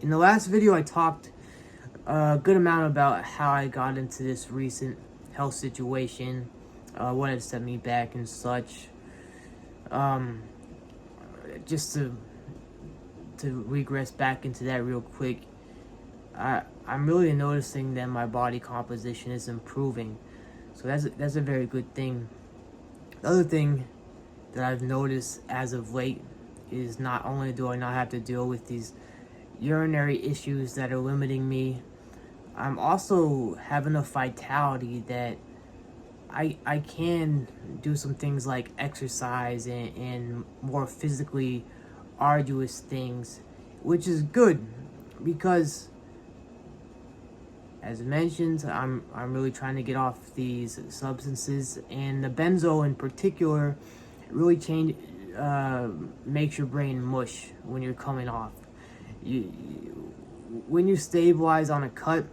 In the last video, I talked a good amount about how I got into this recent health situation, what had set me back and such. Um, just to regress back into that real quick, I'm really noticing that my body composition is improving, so that's a very good thing. The other thing that I've noticed as of late is not only do I not have to deal with these urinary issues that are limiting me, I'm also having a vitality that I can do some things like exercise and more physically arduous things, which is good because, as mentioned, I'm really trying to get off these substances, and the benzo in particular really makes your brain mush when you're coming off. When you stabilize on a cut,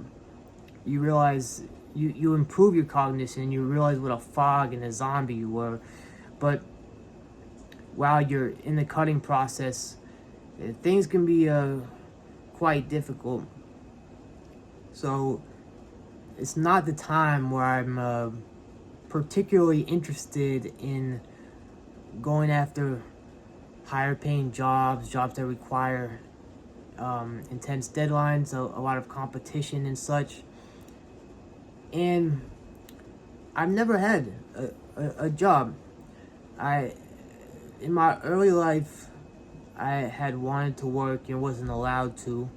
you realize you improve your cognition. You realize what a fog and a zombie you were, but while you're in the cutting process, things can be quite difficult. So it's not the time where I'm particularly interested in going after higher paying jobs that require intense deadlines, a lot of competition and such. And I've never had a job. In my early life, I had wanted to work and wasn't allowed to.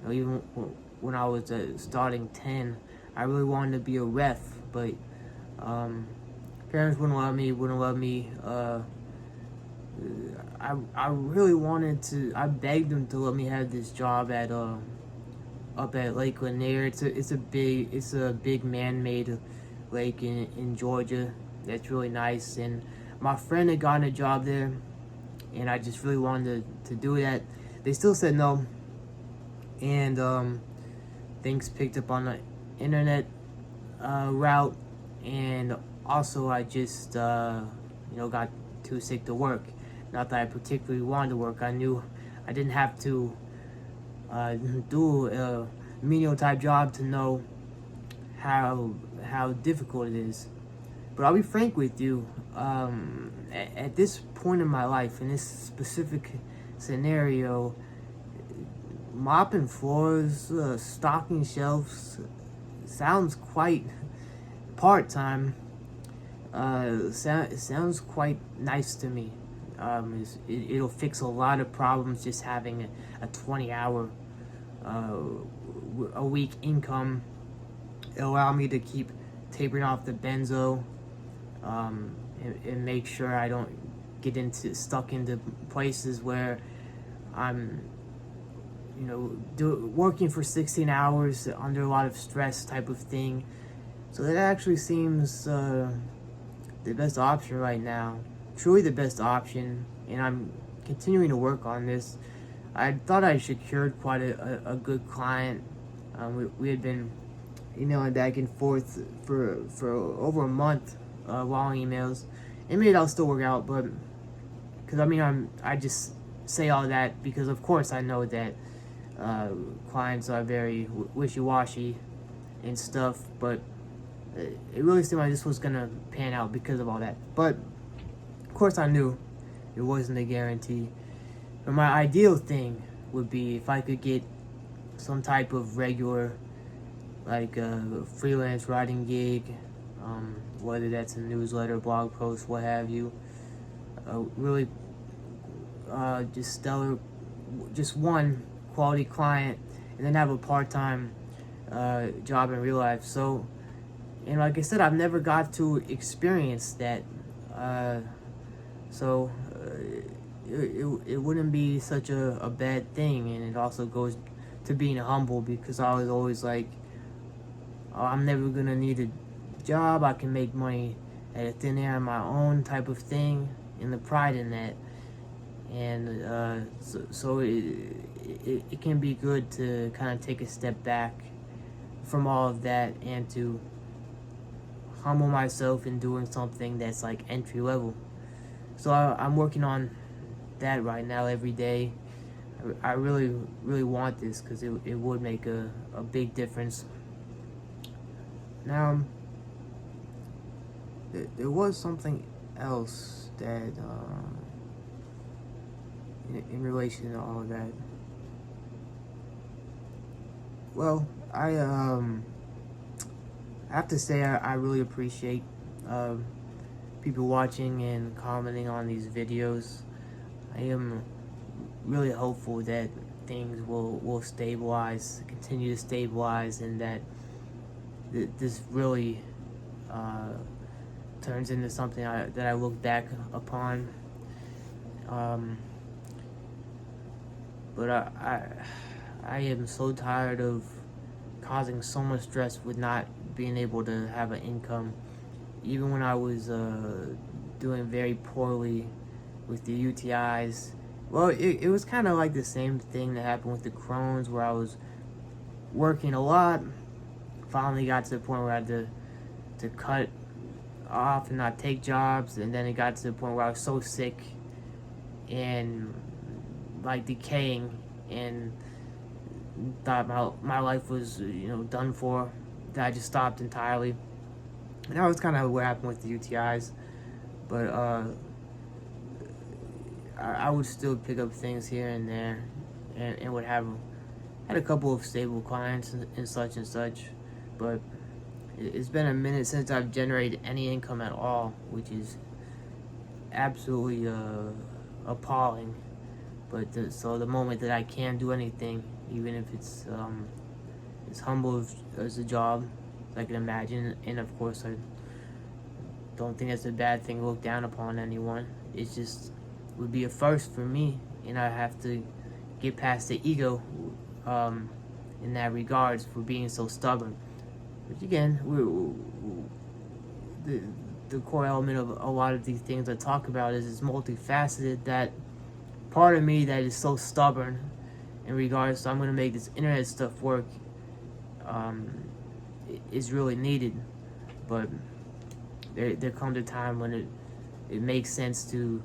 Even when I was starting 10, I really wanted to be a ref, but parents wouldn't let me. I really wanted to. I begged them to let me have this job at up at Lake Lanier. It's a big man-made lake in Georgia. That's really nice, and my friend had gotten a job there, and I just really wanted to do that. They still said no, and things picked up on the internet route, and also I just got too sick to work. Not that I particularly wanted to work. I knew I didn't have to do a menial type job to know how difficult it is. But I'll be frank with you. At this point in my life, in this specific scenario, mopping floors, stocking shelves sounds quite part-time. It sounds quite nice to me. It'll fix a lot of problems just having a 20-hour a week income. It'll allow me to keep tapering off the benzo, and make sure I don't get stuck into places where I'm working for 16 hours under a lot of stress type of thing. So that actually seems the best option right now. Truly the best option, and I'm continuing to work on this. I thought I secured quite a good client. We had been emailing back and forth for over a month, long emails. And maybe that'll still work out, but because I just say all that because of course I know that clients are very wishy-washy and stuff, but it really seemed like this was gonna pan out because of all that. But of course I knew it wasn't a guarantee. But my ideal thing would be if I could get some type of regular, like freelance writing gig, whether that's a newsletter, blog post, what have you. Really just stellar, just one quality client, and then have a part-time job in real life. So, and like I said, I've never got to experience that. So it wouldn't be such a bad thing, and it also goes to being humble because I was always like, oh, I'm never gonna need a job. I can make money at a thin air on my own type of thing, and the pride in that. And so it can be good to kind of take a step back from all of that and to humble myself in doing something that's like entry level. So I'm working on that right now every day. I really want this because it would make a big difference. Now, there was something else that, in relation to all of that. Well, I have to say I really appreciate people watching and commenting on these videos. I am really hopeful that things will stabilize, continue to stabilize, and that this really turns into something that I look back upon. But I am so tired of causing so much stress with not being able to have an income. Even when I was doing very poorly with the UTIs, well, it was kind of like the same thing that happened with the Crohn's, where I was working a lot, finally got to the point where I had to cut off and not take jobs, and then it got to the point where I was so sick and like decaying and thought my life was done for, that I just stopped entirely. And that was kind of what happened with the UTIs. But I would still pick up things here and there, and would had a couple of stable clients and such. But it's been a minute since I've generated any income at all, which is absolutely appalling. But so the moment that I can do anything, even if it's as humble as a job as I can imagine, and of course I don't think that's a bad thing to look down upon anyone. It's just would be a first for me, and I have to get past the ego in that regards for being so stubborn. Which again, the core element of a lot of these things I talk about is it's multifaceted. That part of me that is so stubborn in regards to I'm going to make this internet stuff work is really needed. But there comes a time when it makes sense to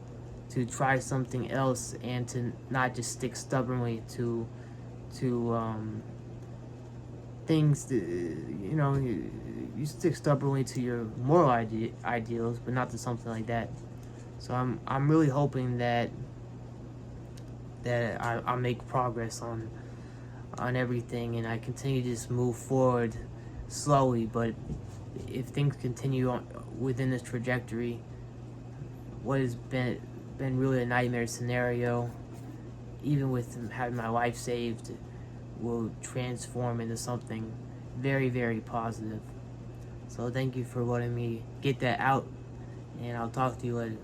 try something else, and to not just stick stubbornly to things that, you stick stubbornly to your moral ideals, but not to something like that. So I'm really hoping that I make progress on everything, and I continue to just move forward slowly. But if things continue on within this trajectory, what has been really a nightmare scenario, even with having my life saved, will transform into something very, very positive. So thank you for letting me get that out, and I'll talk to you later.